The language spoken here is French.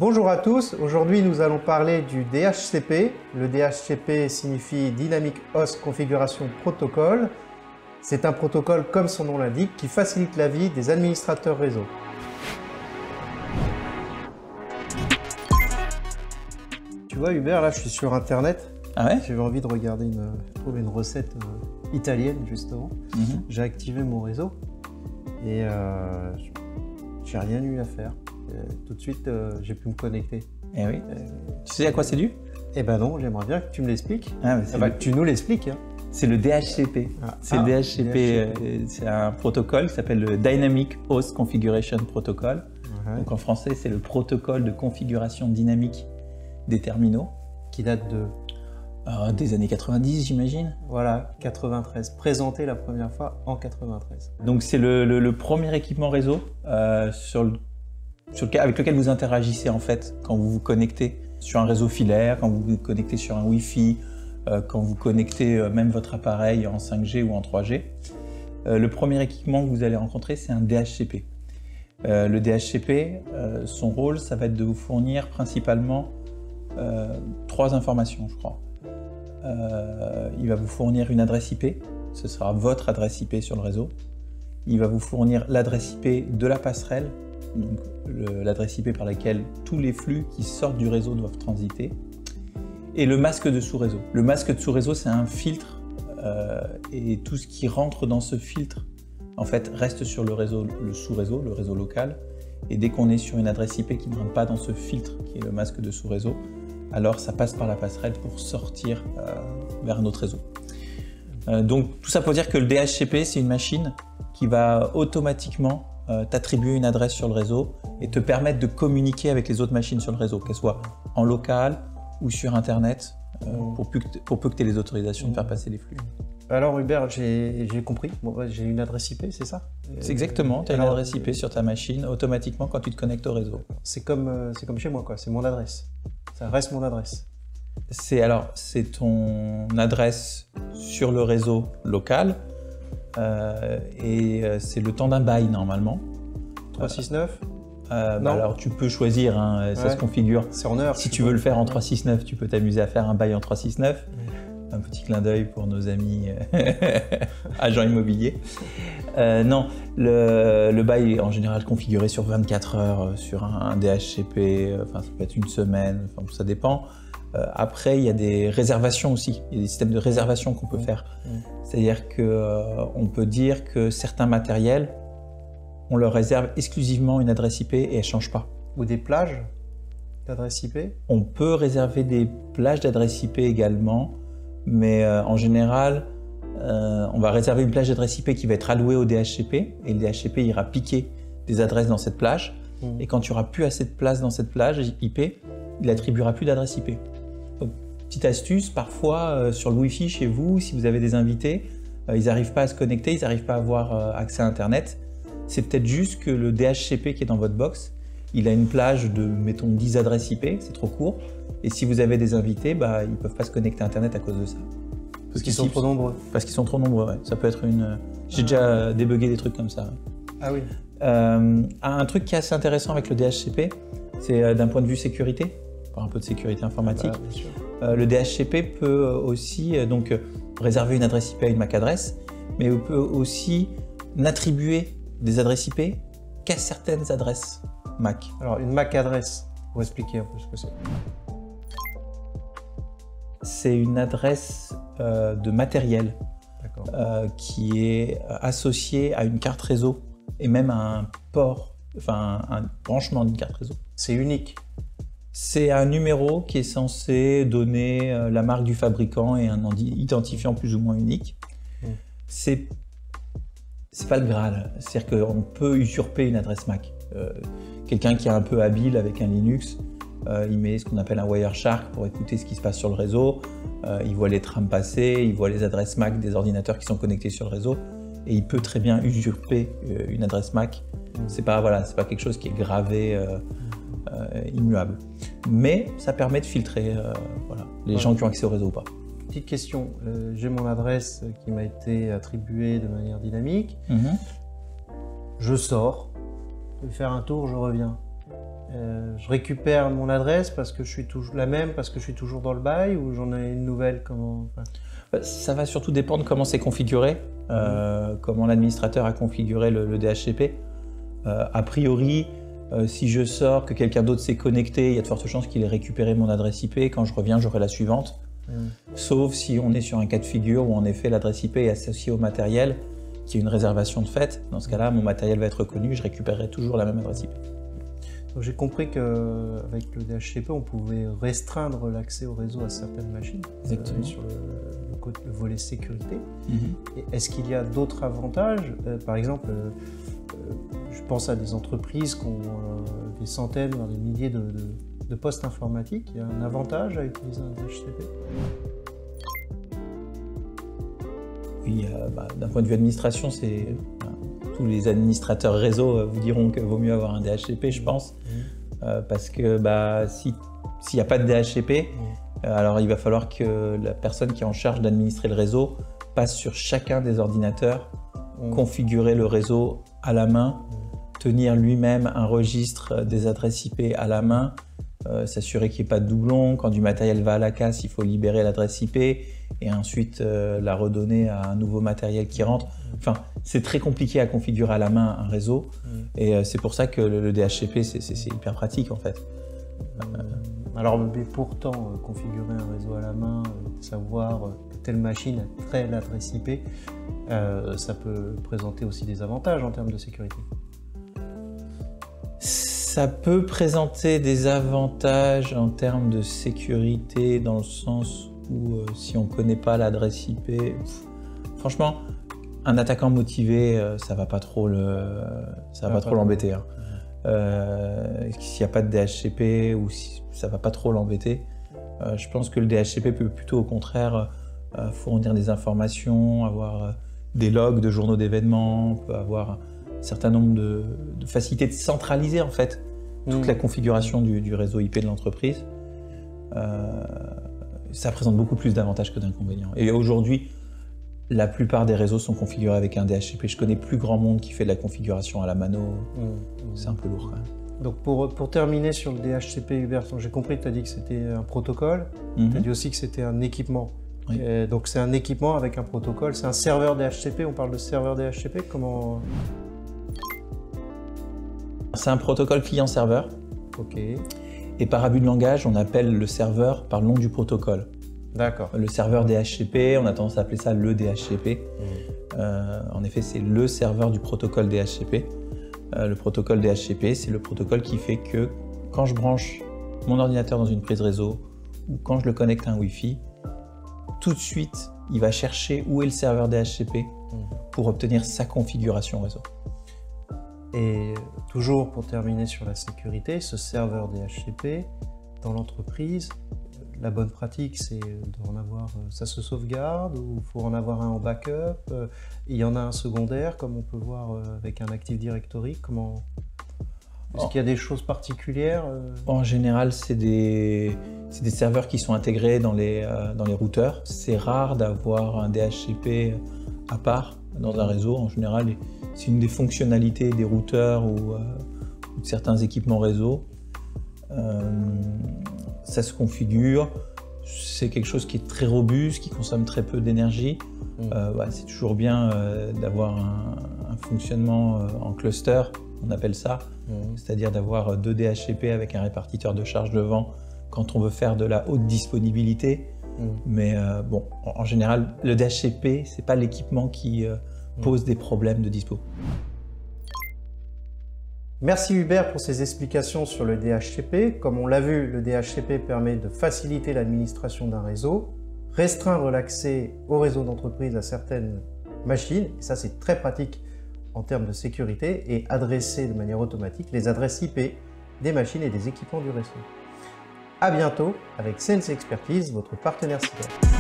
Bonjour à tous, aujourd'hui nous allons parler du DHCP. Le DHCP signifie Dynamic Host Configuration Protocol. C'est un protocole, comme son nom l'indique, qui facilite la vie des administrateurs réseau. Tu vois Hubert, là je suis sur internet. Ah ouais? J'avais envie de regarder trouver une recette italienne justement. J'ai activé mon réseau et j'ai rien eu à faire. Tout de suite, j'ai pu me connecter. Eh oui. Tu sais à quoi c'est dû? Eh ben non, j'aimerais bien que tu me l'expliques. Ah, mais tu nous l'expliques. Hein. C'est le DHCP. Le DHCP, c'est un protocole qui s'appelle le Dynamic Host Configuration Protocol. Donc en français, c'est le protocole de configuration dynamique des terminaux. Qui date de des années 90, j'imagine. Voilà, 93. Présenté la première fois en 93. Donc c'est le premier équipement réseau avec lequel vous interagissez en fait quand vous vous connectez sur un réseau filaire, quand vous vous connectez sur un Wi-Fi, quand vous connectez même votre appareil en 5G ou en 3G. Le premier équipement que vous allez rencontrer, c'est un DHCP. Le DHCP, son rôle, ça va être de vous fournir principalement 3 informations, je crois. Il va vous fournir une adresse IP, ce sera votre adresse IP sur le réseau. Il va vous fournir l'adresse IP de la passerelle, donc l'adresse IP par laquelle tous les flux qui sortent du réseau doivent transiter, et le masque de sous-réseau. Le masque de sous-réseau, c'est un filtre, et tout ce qui rentre dans ce filtre, en fait, reste sur le réseau, le sous-réseau, le réseau local, et dès qu'on est sur une adresse IP qui ne rentre pas dans ce filtre, qui est le masque de sous-réseau, alors ça passe par la passerelle pour sortir vers notre réseau. Donc tout ça pour dire que le DHCP, c'est une machine qui va automatiquement t'attribuer une adresse sur le réseau et te permettre de communiquer avec les autres machines sur le réseau, qu'elles soient en local ou sur Internet, pour peu que tu aies les autorisations de faire passer les flux. Alors Hubert, j'ai compris, bon, j'ai une adresse IP, c'est ça? C'est exactement, tu as une adresse IP sur ta machine automatiquement quand tu te connectes au réseau. C'est comme chez moi, quoi. C'est mon adresse. Ça reste mon adresse. C'est ton adresse sur le réseau local et c'est le temps d'un bail normalement. 369 alors tu peux choisir, hein, ça se configure. C'est en heure. Si tu veux le faire en 369, tu peux t'amuser à faire un bail en 369. Un petit clin d'œil pour nos amis agents immobiliers. Non, le bail est en général configuré sur 24 heures sur un DHCP, enfin ça peut être une semaine, enfin ça dépend. Après, il y a des réservations aussi, il y a des systèmes de réservation qu'on peut faire. C'est-à-dire qu'on peut dire que certains matériels, on leur réserve exclusivement une adresse IP et elle ne change pas. Ou des plages d'adresse IP? On peut réserver des plages d'adresse IP également. Mais en général, on va réserver une plage d'adresse IP qui va être allouée au DHCP et le DHCP ira piquer des adresses dans cette plage. Et quand il n'y aura plus assez de place dans cette plage IP, il n'attribuera plus d'adresse IP. Donc, petite astuce, parfois sur le Wi-Fi chez vous, si vous avez des invités, ils n'arrivent pas à se connecter, ils n'arrivent pas à avoir accès à Internet. C'est peut-être juste que le DHCP qui est dans votre box, il a une plage de, mettons, 10 adresses IP, c'est trop court. Et si vous avez des invités, ils ne peuvent pas se connecter à Internet à cause de ça. Parce qu'ils sont trop nombreux. Parce qu'ils sont trop nombreux, ouais. Ça peut être une... J'ai déjà débugué des trucs comme ça. Ah oui. Un truc qui est assez intéressant avec le DHCP, c'est d'un point de vue sécurité, par un peu de sécurité informatique. Bien sûr. Le DHCP peut aussi réserver une adresse IP à une MAC adresse, mais il peut aussi n'attribuer des adresses IP qu'à certaines adresses MAC. Alors une MAC adresse, pour expliquer un peu ce que c'est. C'est une adresse de matériel qui est associée à une carte réseau et même à un port, enfin un branchement d'une carte réseau. C'est unique. C'est un numéro qui est censé donner la marque du fabricant et un identifiant plus ou moins unique. C'est pas le Graal, c'est-à-dire qu'on peut usurper une adresse MAC. Quelqu'un qui est un peu habile avec un Linux, il met ce qu'on appelle un Wireshark pour écouter ce qui se passe sur le réseau. Il voit les trams passer, il voit les adresses MAC des ordinateurs qui sont connectés sur le réseau et il peut très bien usurper une adresse MAC. C'est pas quelque chose qui est gravé, immuable. Mais ça permet de filtrer les gens qui ont accès au réseau ou pas. Petite question, j'ai mon adresse qui m'a été attribuée de manière dynamique. Je sors, je vais faire un tour, je reviens. Je récupère mon adresse parce que je suis toujours la même, parce que je suis toujours dans le bail, ou j'en ai une nouvelle, comment... Ça va surtout dépendre comment c'est configuré, comment l'administrateur a configuré le DHCP. A priori, si je sors, que quelqu'un d'autre s'est connecté, il y a de fortes chances qu'il ait récupéré mon adresse IP. Quand je reviens, j'aurai la suivante. Sauf si on est sur un cas de figure où en effet l'adresse IP est associée au matériel, qui est une réservation de fait. Dans ce cas-là, mon matériel va être reconnu, je récupérerai toujours la même adresse IP. J'ai compris qu'avec le DHCP, on pouvait restreindre l'accès au réseau à certaines machines. Exactement. Sur le volet sécurité. Est-ce qu'il y a d'autres avantages? Par exemple, je pense à des entreprises qui ont des centaines, voire des milliers de postes informatiques. Il y a un avantage à utiliser un DHCP? Oui, d'un point de vue administration, tous les administrateurs réseau vous diront qu'il vaut mieux avoir un DHCP, je pense, parce que s'il n'y a pas de DHCP, alors il va falloir que la personne qui est en charge d'administrer le réseau passe sur chacun des ordinateurs, configurer le réseau à la main, tenir lui-même un registre des adresses IP à la main, s'assurer qu'il n'y ait pas de doublons. Quand du matériel va à la casse, il faut libérer l'adresse IP et ensuite la redonner à un nouveau matériel qui rentre. Enfin, c'est très compliqué à configurer à la main un réseau et c'est pour ça que le DHCP, c'est hyper pratique en fait. Alors, mais pourtant, configurer un réseau à la main, savoir que telle machine a telle adresse IP, ça peut présenter aussi des avantages en termes de sécurité. Ça peut présenter des avantages en termes de sécurité dans le sens où si on ne connaît pas l'adresse IP, franchement, un attaquant motivé, ça va pas trop l'embêter. Hein. S'il n'y a pas de DHCP ou si ça va pas trop l'embêter, je pense que le DHCP peut plutôt au contraire fournir des informations, avoir des logs de journaux d'événements, peut avoir un certain nombre de facilités de centraliser en fait toute la configuration du réseau IP de l'entreprise. Ça présente beaucoup plus d'avantages que d'inconvénients. Et aujourd'hui, la plupart des réseaux sont configurés avec un DHCP. Je connais plus grand monde qui fait de la configuration à la mano. C'est un peu lourd quand même. Donc pour terminer sur le DHCP, Hubert, j'ai compris que tu as dit que c'était un protocole. Tu as dit aussi que c'était un équipement. Oui. Donc c'est un équipement avec un protocole. C'est un serveur DHCP. On parle de serveur DHCP. Comment... C'est un protocole client-serveur. Ok. Et par abus de langage, on appelle le serveur par le nom du protocole. D'accord. Le serveur DHCP, on a tendance à appeler ça le DHCP. En effet, c'est le serveur du protocole DHCP. Le protocole DHCP, c'est le protocole qui fait que quand je branche mon ordinateur dans une prise réseau ou quand je le connecte à un Wi-Fi, tout de suite, il va chercher où est le serveur DHCP pour obtenir sa configuration réseau. Et toujours pour terminer sur la sécurité, ce serveur DHCP dans l'entreprise, la bonne pratique, c'est d'en avoir, ça se sauvegarde ou il faut en avoir un en backup. Il y en a un secondaire, comme on peut voir avec un Active Directory. Comment... Est-ce qu'il y a des choses particulières? En général, c'est des serveurs qui sont intégrés dans les routeurs. C'est rare d'avoir un DHCP à part dans un réseau. En général, c'est une des fonctionnalités des routeurs ou de certains équipements réseau. Ça se configure, c'est quelque chose qui est très robuste, qui consomme très peu d'énergie. C'est toujours bien d'avoir un fonctionnement en cluster, on appelle ça, c'est-à-dire d'avoir 2 DHCP avec un répartiteur de charge devant quand on veut faire de la haute disponibilité. Mais bon, en général, le DHCP, c'est pas l'équipement qui pose des problèmes de dispo. Merci Hubert pour ces explications sur le DHCP. Comme on l'a vu, le DHCP permet de faciliter l'administration d'un réseau, restreindre l'accès au réseau d'entreprise à certaines machines, et ça c'est très pratique en termes de sécurité, et adresser de manière automatique les adresses IP des machines et des équipements du réseau. À bientôt avec Sense Expertise, votre partenaire cyber.